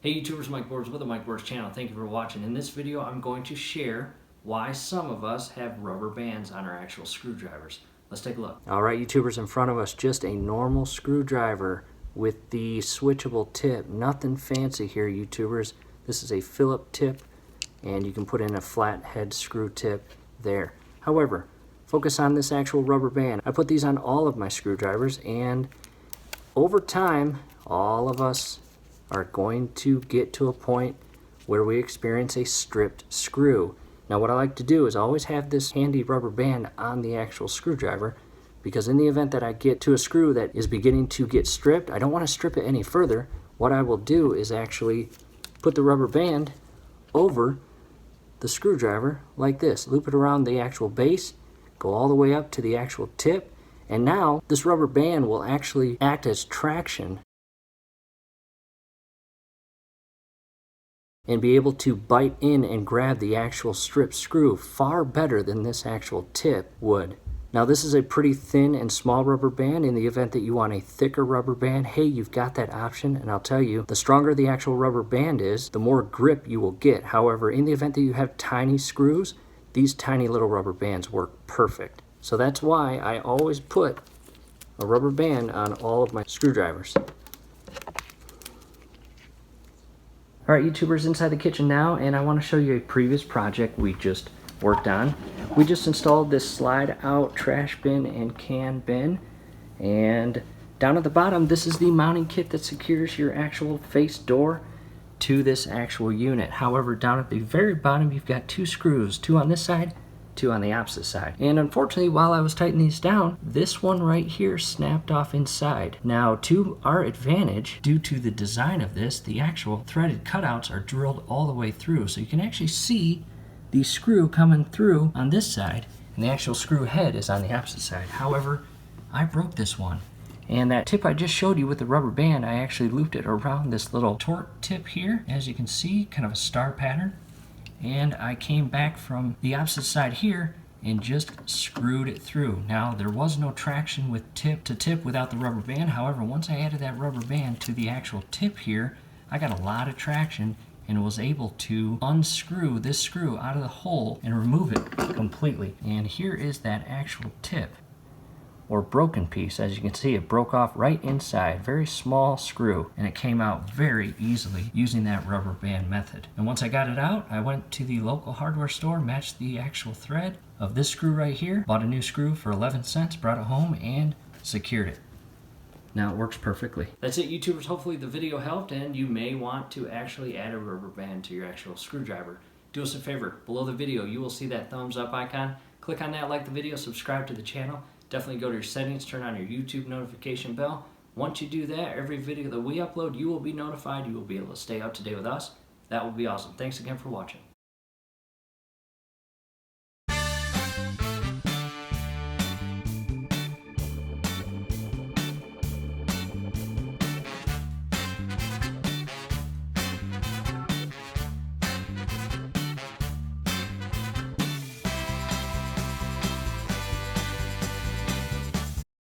Hey YouTubers, Mike Boards with the Mike Boards channel. Thank you for watching. In this video, I'm going to share why some of us have rubber bands on our actual screwdrivers. Let's take a look. Alright YouTubers, in front of us, just a normal screwdriver with the switchable tip. Nothing fancy here YouTubers. This is a Phillips tip and you can put in a flathead screw tip there. However, focus on this actual rubber band. I put these on all of my screwdrivers, and over time, all of us are going to get to a point where we experience a stripped screw. Now what I like to do is always have this handy rubber band on the actual screwdriver, because in the event that I get to a screw that is beginning to get stripped, I don't want to strip it any further. What I will do is actually put the rubber band over the screwdriver like this, loop it around the actual base, go all the way up to the actual tip, and now this rubber band will actually act as traction and be able to bite in and grab the actual stripped screw far better than this actual tip would. Now this is a pretty thin and small rubber band. In the event that you want a thicker rubber band, hey, you've got that option, and I'll tell you, the stronger the actual rubber band is, the more grip you will get. However, in the event that you have tiny screws, these tiny little rubber bands work perfect. So that's why I always put a rubber band on all of my screwdrivers. Alright YouTubers, inside the kitchen now, and I want to show you a previous project we just worked on. We just installed this slide out trash bin and can bin, and down at the bottom, this is the mounting kit that secures your actual face door to this actual unit. However, down at the very bottom, you've got two screws, two on this side, two on the opposite side. And unfortunately, while I was tightening these down, this one right here snapped off inside. Now, to our advantage, due to the design of this, the actual threaded cutouts are drilled all the way through. So you can actually see the screw coming through on this side, and the actual screw head is on the opposite side. However, I broke this one. And that tip I just showed you with the rubber band, I actually looped it around this little torque tip here. As you can see, kind of a star pattern. And I came back from the opposite side here and just screwed it through. Now, there was no traction with tip to tip without the rubber band. However, once I added that rubber band to the actual tip here, I got a lot of traction and was able to unscrew this screw out of the hole and remove it completely. And here is that actual tip, or broken piece. As you can see, it broke off right inside. Very small screw, and it came out very easily using that rubber band method. And once I got it out, I went to the local hardware store, matched the actual thread of this screw right here, bought a new screw for 11 cents, brought it home, and secured it. Now it works perfectly. That's it YouTubers, hopefully the video helped, and you may want to actually add a rubber band to your actual screwdriver. Do us a favor, below the video you will see that thumbs up icon. Click on that, like the video, subscribe to the channel. Definitely go to your settings, turn on your YouTube notification bell. Once you do that, every video that we upload, you will be notified. You will be able to stay up to date with us. That will be awesome. Thanks again for watching.